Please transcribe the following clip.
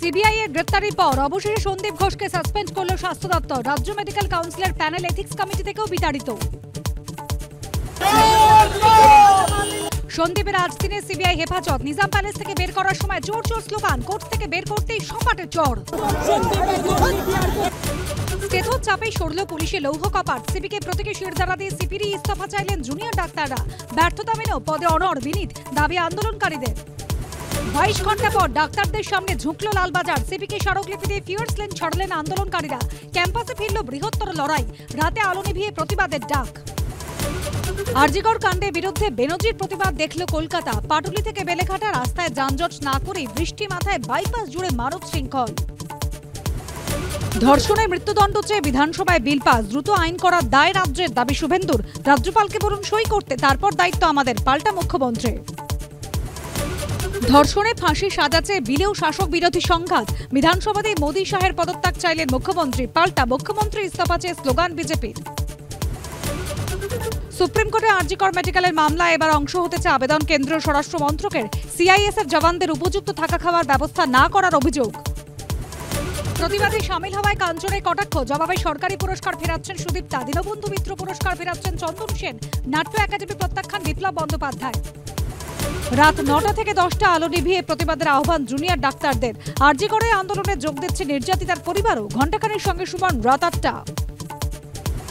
CBI এর গ্রেফতারির পর অবশেষে সন্দীপ ঘোষকে সাসপেন্ড করল স্বাস্থ্য দপ্তর। রাজ্য মেডিকেল কাউন্সিলের প্যানেল এথিক্স কমিটি থেকেও বিতাড়িত। সন্দীপের আজ দিনে সিবিআই হেফাজত। নিজাম প্যালেস থেকে বের করার সময় জোর জোর স্লোগান, কোর্ট থেকে বের করতেই সপাটে চড়। স্টেথোর চাপে সরল পুলিশের লৌহ কপাট। সিপিকে প্রতীকী শিরদাঁড়া দিয়ে সিপিরই ইস্তফা চাইলেন জুনিয়র ডাক্তাররা। ব্যর্থতা মেনেও পদে অনড় বিনীত, দাবি আন্দোলনকারীদের। 22 ঘন্টা পর ডাক্তারদের সামনে ঝুঁকল লালবাজার। সিপিকে স্মারকলিপি দিয়ে ফিয়ার্স লেন ছাড়লেন আন্দোলনকারীরা। ক্যাম্পাসে ফিরল বৃহত্তর লড়াই। রাতে আলো নিভিয়ে প্রতিবাদের ডাক। আরজিকর কাণ্ডের বিরুদ্ধে বেনজির প্রতিবাদ দেখল কলকাতা। পাটুলি থেকে বেলেঘাটা রাস্তায় যানজট না করেই বৃষ্টি মাথায় বাইপাস জুড়ে মানব শৃঙ্খল। ধর্ষণের মৃত্যুদণ্ড চেয়ে বিধানসভায় বিল পাস। দ্রুত আইন করার দায় রাজ্যের, দাবি শুভেন্দুর। রাজ্যপালকে বলুন সই করতে, তারপর দায়িত্ব আমাদের, পাল্টা মুখ্যমন্ত্রী। ধর্ষণে ফাঁসি সাজা চেয়ে বিলেও শাসক বিরোধী সংঘাত। বিধানসভাতেই মোদী শাহের পদত্যাগ চাইলেন মুখ্যমন্ত্রী। পাল্টা মুখ্যমন্ত্রী ইস্তফা চেয়ে স্লোগান বিজেপির। সুপ্রিম কোর্টে আরজিকর মেডিকেলের মামলায় এবার অংশ হতেছে আবেদন কেন্দ্রীয় স্বরাষ্ট্র মন্ত্রকের। সিআইএসএফ জওয়ানদের উপযুক্ত থাকা খাওয়ার ব্যবস্থা না করার অভিযোগ। প্রতিবাদে সামিল হওয়ায় কাঞ্চনের কটাক্ষ। জবাবে সরকারি পুরস্কার ফেরাচ্ছেন সুদীপ্তা। দীনবন্ধু মিত্র পুরস্কার ফেরাচ্ছেন চন্দন সেন। নাট্য একাডেমি প্রত্যাখ্যান বিপ্লব বন্দ্যোপাধ্যায়। রাত 9টা থেকে 10টা আলো নিভিয়ে প্রতিবাদের আহ্বান জুনিয়র ডাক্তারদের। আরজিকরে আন্দোলনে যোগ দিচ্ছে নির্যাতিতার পরিবারও। ঘণ্টাখানেক সঙ্গে সুমন রাত 8টা।